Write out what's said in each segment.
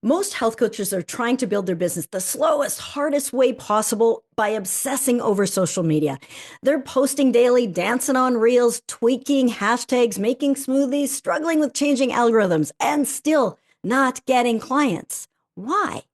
Most health coaches are trying to build their business the slowest, hardest way possible by obsessing over social media. They're posting daily, dancing on reels, tweaking hashtags, making smoothies, struggling with changing algorithms, and still not getting clients. Why?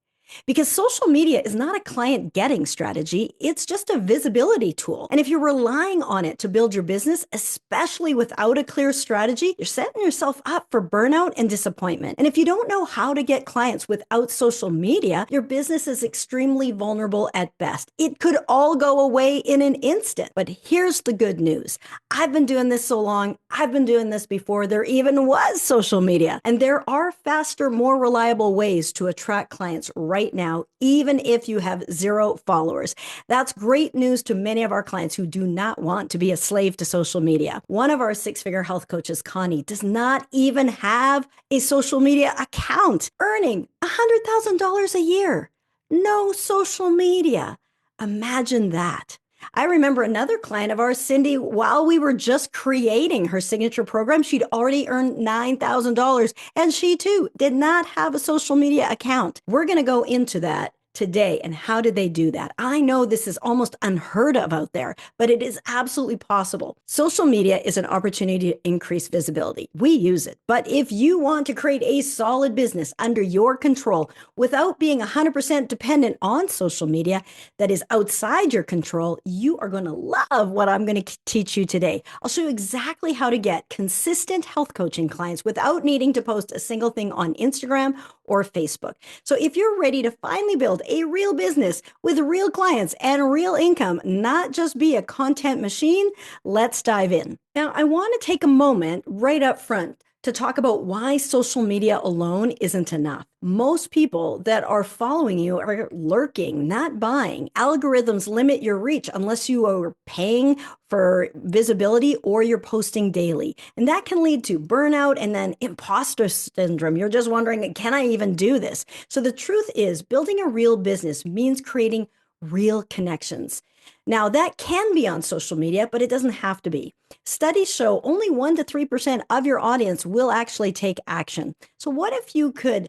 Because social media is not a client getting strategy, it's just a visibility tool. And if you're relying on it to build your business, especially without a clear strategy, you're setting yourself up for burnout and disappointment. And if you don't know how to get clients without social media, your business is extremely vulnerable at best. It could all go away in an instant. But here's the good news. I've been doing this so long, I've been doing this before there even was social media. And there are faster, more reliable ways to attract clients right now, even if you have zero followers. That's great news to many of our clients who do not want to be a slave to social media. One of our six-figure health coaches, Connie, does not even have a social media account, earning $100,000 a year. No social media. Imagine that. I remember another client of ours, Cindy, while we were just creating her signature program, she'd already earned $9,000, and she too did not have a social media account. We're going to go into that today. And how did they do that? I know this is almost unheard of out there, but it is absolutely possible. Social media is an opportunity to increase visibility. We use it. But if you want to create a solid business under your control without being 100% dependent on social media that is outside your control, you are going to love what I'm going to teach you today. I'll show you exactly how to get consistent health coaching clients without needing to post a single thing on Instagram or Facebook. So if you're ready to finally build a real business with real clients and real income, not just be a content machine, let's dive in. Now, I want to take a moment right up front to talk about why social media alone isn't enough. Most people that are following you are lurking, not buying. Algorithms limit your reach unless you are paying for visibility or you're posting daily. And that can lead to burnout and then imposter syndrome. You're just wondering, can I even do this? So the truth is, building a real business means creating real connections. Now, that can be on social media, but it doesn't have to be. Studies show only 1% to 3% of your audience will actually take action. So what if you could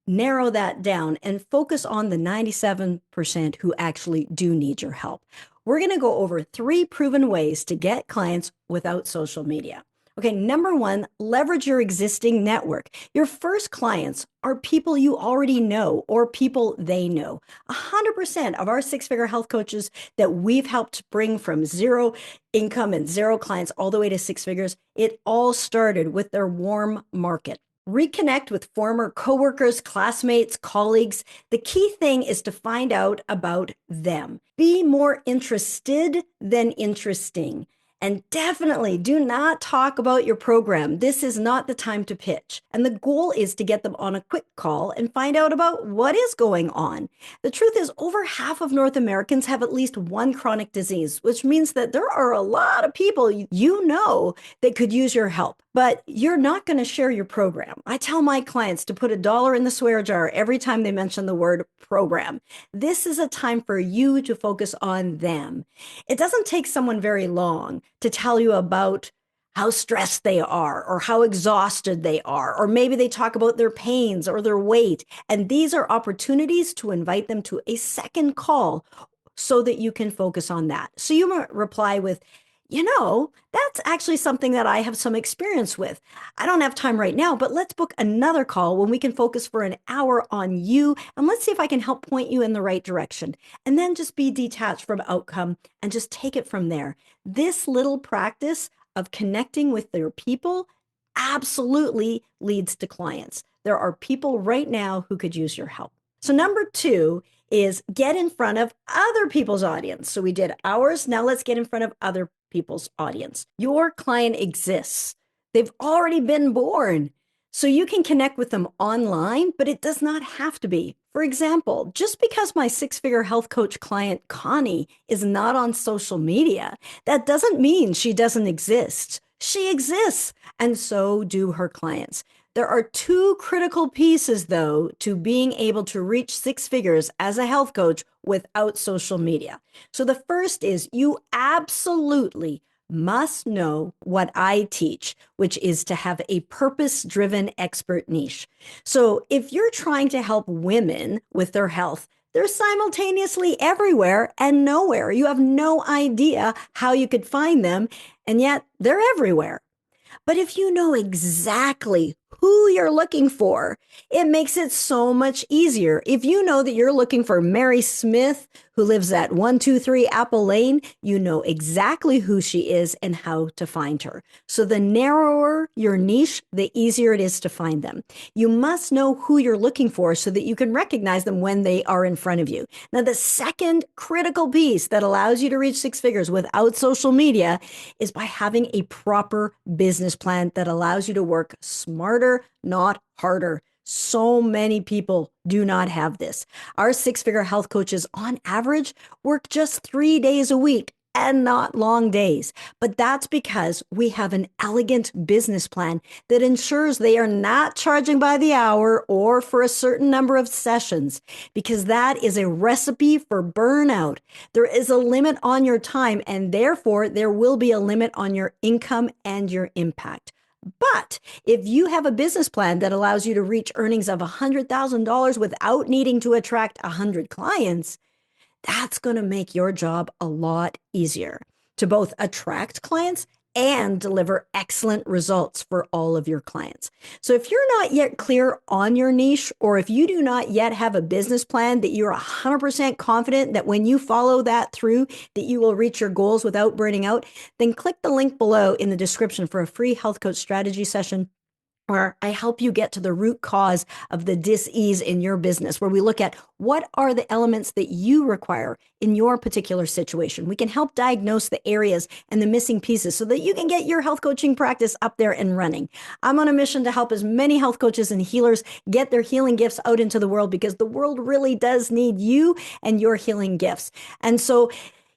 narrow that down and focus on the 97% who actually do need your help? We're going to go over 3 proven ways to get clients without social media. Okay, number 1, leverage your existing network. Your first clients are people you already know or people they know. 100% of our six-figure health coaches that we've helped bring from zero income and zero clients all the way to 6 figures, it all started with their warm market. Reconnect with former coworkers, classmates, colleagues. The key thing is to find out about them. Be more interested than interesting. And definitely do not talk about your program. This is not the time to pitch. And the goal is to get them on a quick call and find out about what is going on. The truth is, over half of North Americans have at least one chronic disease, which means that there are a lot of people you know that could use your help. But you're not going to share your program. I tell my clients to put $1 in the swear jar every time they mention the word program. This is a time for you to focus on them. It doesn't take someone very long to tell you about how stressed they are or how exhausted they are, or maybe they talk about their pains or their weight. And these are opportunities to invite them to a second call so that you can focus on that. So you might reply with, that's actually something that I have some experience with. I don't have time right now, but let's book another call when we can focus for an hour on you. And let's see if I can help point you in the right direction. And then just be detached from outcome and just take it from there. This little practice of connecting with their people absolutely leads to clients. There are people right now who could use your help. So number 2 is get in front of other people's audience. So we did ours. Now let's get in front of other people's audience. Your client exists. They've already been born. So you can connect with them online, but it does not have to be. For example, just because my 6-figure health coach client, Connie, is not on social media, that doesn't mean she doesn't exist. She exists, and so do her clients. There are 2 critical pieces, though, to being able to reach 6 figures as a health coach without social media. So the first is you absolutely must know what I teach, which is to have a purpose driven expert niche. So if you're trying to help women with their health, they're simultaneously everywhere and nowhere. You have no idea how you could find them, and yet they're everywhere. But if you know exactly who you're looking for, it makes it so much easier. If you know that you're looking for Mary Smith, who lives at 123 Apple Lane, you know exactly who she is and how to find her. So the narrower your niche, the easier it is to find them. You must know who you're looking for so that you can recognize them when they are in front of you. Now, the second critical piece that allows you to reach six figures without social media is by having a proper business plan that allows you to work smarter, not harder. So many people do not have this. Our six-figure health coaches, on average, work just 3 days a week and not long days. But that's because we have an elegant business plan that ensures they are not charging by the hour or for a certain number of sessions, because that is a recipe for burnout. There is a limit on your time, and therefore there will be a limit on your income and your impact. But if you have a business plan that allows you to reach earnings of $100,000 without needing to attract 100 clients, that's going to make your job a lot easier to both attract clients and deliver excellent results for all of your clients. So if you're not yet clear on your niche, or if you do not yet have a business plan that you're 100% confident that when you follow that through, that you will reach your goals without burning out, then click the link below in the description for a free health coach strategy session, where I help you get to the root cause of the dis-ease in your business, where we look at what are the elements that you require in your particular situation. We can help diagnose the areas and the missing pieces so that you can get your health coaching practice up there and running. I'm on a mission to help as many health coaches and healers get their healing gifts out into the world, because the world really does need you and your healing gifts. And so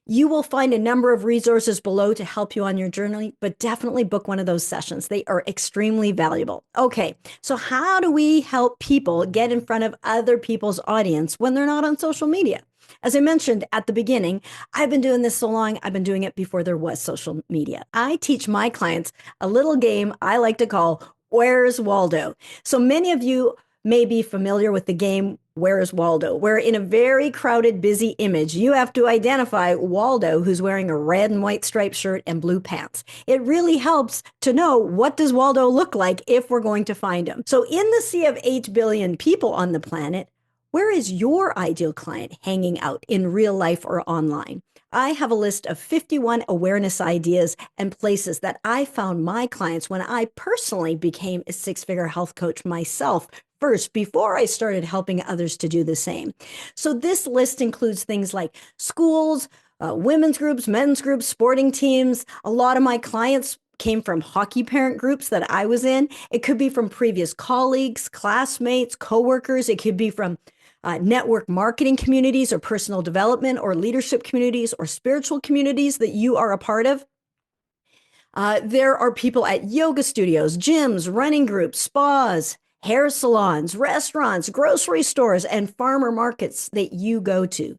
you will find a number of resources below to help you on your journey, but definitely book one of those sessions. They are extremely valuable. Okay, so how do we help people get in front of other people's audience when they're not on social media? As I mentioned at the beginning, I've been doing this so long, I've been doing it before there was social media. I teach my clients a little game I like to call Where's Waldo? So many of you may be familiar with the game Where's Waldo, where in a very crowded, busy image, you have to identify Waldo, who's wearing a red and white striped shirt and blue pants. It really helps to know, what does Waldo look like if we're going to find him? So in the sea of 8 billion people on the planet, where is your ideal client hanging out in real life or online? I have a list of 51 awareness ideas and places that I found my clients when I personally became a six-figure health coach myself first, before I started helping others to do the same. So this list includes things like schools, women's groups, men's groups, sporting teams. A lot of my clients came from hockey parent groups that I was in. It could be from previous colleagues, classmates, coworkers. It could be from network marketing communities, or personal development or leadership communities, or spiritual communities that you are a part of. There are people at yoga studios, gyms, running groups, spas, hair salons, restaurants, grocery stores, and farmer markets that you go to.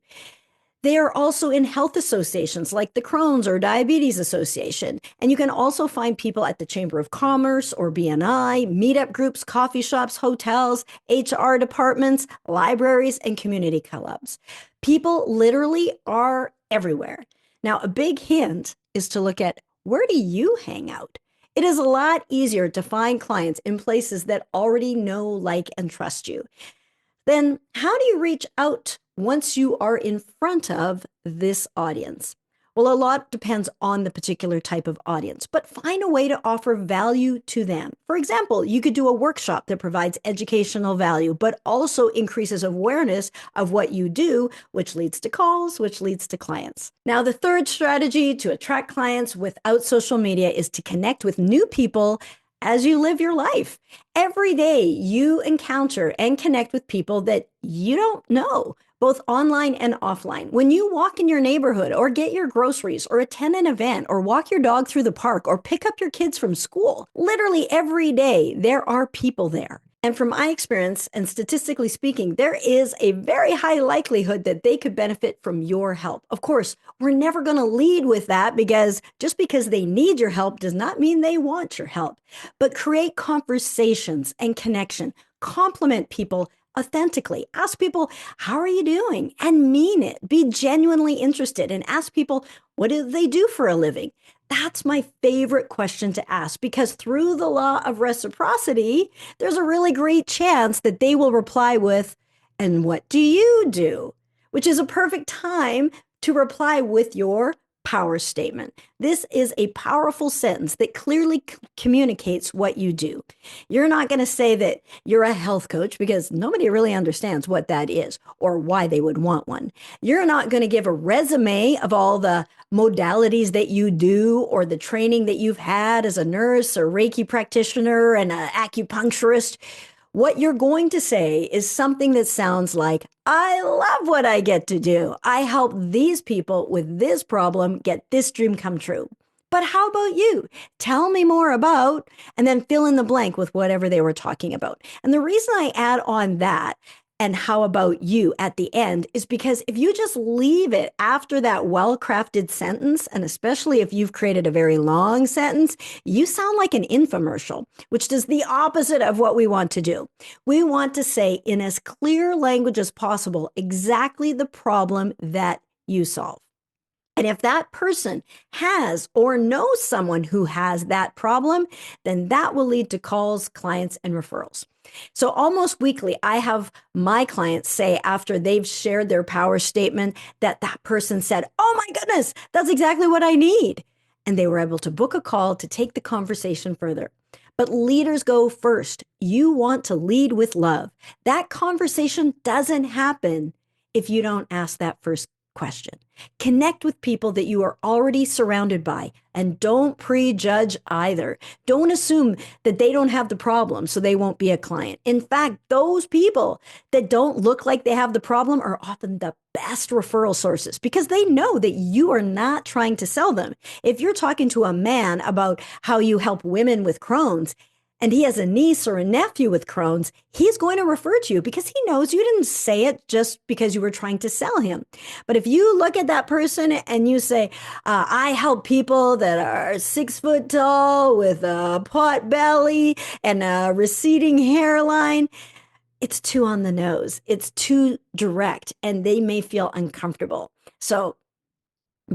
They are also in health associations like the Crohn's or Diabetes Association. And you can also find people at the Chamber of Commerce or BNI, meetup groups, coffee shops, hotels, HR departments, libraries, and community clubs. People literally are everywhere. Now, a big hint is to look at, where do you hang out? It is a lot easier to find clients in places that already know, like, and trust you. Then how do you reach out once you are in front of this audience? Well, a lot depends on the particular type of audience, but find a way to offer value to them. For example, you could do a workshop that provides educational value, but also increases awareness of what you do, which leads to calls, which leads to clients. Now, the third strategy to attract clients without social media is to connect with new people as you live your life. Every day you encounter and connect with people that you don't know, both online and offline. When you walk in your neighborhood, or get your groceries, or attend an event, or walk your dog through the park, or pick up your kids from school, literally every day there are people there. And from my experience, and statistically speaking, there is a very high likelihood that they could benefit from your help. Of course, we're never going to lead with that because just because they need your help does not mean they want your help. But create conversations and connection. Compliment people authentically. Ask people, how are you doing? And mean it. Be genuinely interested and ask people, what do they do for a living? That's my favorite question to ask because through the law of reciprocity, there's a really great chance that they will reply with, and what do you do? Which is a perfect time to reply with your power statement. This is a powerful sentence that clearly communicates what you do. You're not going to say that you're a health coach because nobody really understands what that is or why they would want one. You're not going to give a resume of all the modalities that you do or the training that you've had as a nurse or Reiki practitioner and an acupuncturist. What you're going to say is something that sounds like, I love what I get to do. I help these people with this problem get this dream come true. But how about you? Tell me more about, and then fill in the blank with whatever they were talking about. And the reason I add on that and how about you at the end is because if you just leave it after that well-crafted sentence, and especially if you've created a very long sentence, you sound like an infomercial, which is the opposite of what we want to do. We want to say in as clear language as possible exactly the problem that you solve. And if that person has or knows someone who has that problem, then that will lead to calls, clients, and referrals. So almost weekly, I have my clients say after they've shared their power statement that that person said, oh my goodness, that's exactly what I need. And they were able to book a call to take the conversation further. But leaders go first. You want to lead with love. That conversation doesn't happen if you don't ask that first question. Connect with people that you are already surrounded by and don't prejudge either. Don't assume that they don't have the problem so they won't be a client. In fact, those people that don't look like they have the problem are often the best referral sources because they know that you are not trying to sell them. If you're talking to a man about how you help women with Crohn's, and he has a niece or a nephew with Crohn's, he's going to refer to you because he knows you didn't say it just because you were trying to sell him. But if you look at that person and you say, I help people that are 6 foot tall with a pot belly and a receding hairline, it's too on the nose. It's too direct and they may feel uncomfortable. So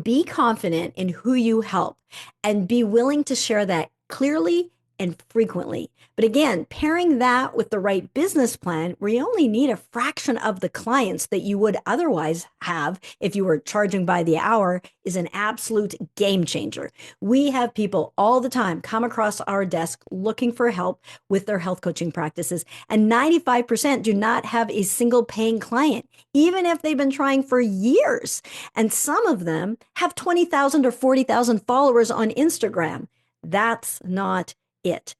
be confident in who you help and be willing to share that clearly and frequently. But again, pairing that with the right business plan where you only need a fraction of the clients that you would otherwise have if you were charging by the hour is an absolute game changer. We have people all the time come across our desk looking for help with their health coaching practices, and 95% do not have a single paying client, even if they've been trying for years. And some of them have 20,000 or 40,000 followers on Instagram. That's not it.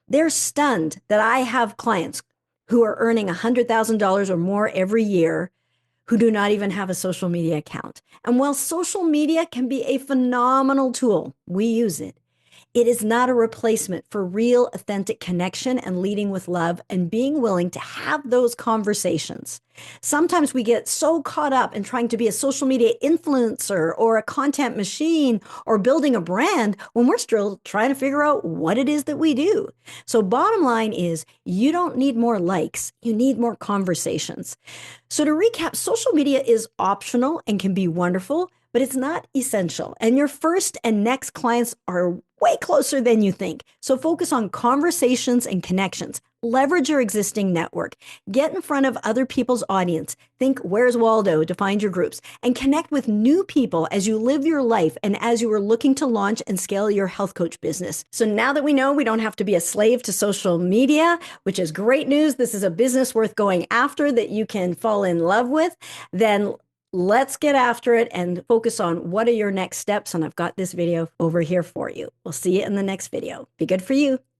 They're stunned that I have clients who are earning $100,000 or more every year who do not even have a social media account. And while social media can be a phenomenal tool, we use it. It is not a replacement for real, authentic connection and leading with love and being willing to have those conversations. Sometimes we get so caught up in trying to be a social media influencer or a content machine or building a brand when we're still trying to figure out what it is that we do. So bottom line is you don't need more likes, you need more conversations. So to recap, social media is optional and can be wonderful, but it's not essential. And your first and next clients are way closer than you think. So focus on conversations and connections. Leverage your existing network. Get in front of other people's audience. Think, where's Waldo to find your groups, and connect with new people as you live your life and as you are looking to launch and scale your health coach business. So now that we know we don't have to be a slave to social media, which is great news, this is a business worth going after that you can fall in love with, then let's get after it and focus on what are your next steps. And I've got this video over here for you. We'll see you in the next video. Be good for you.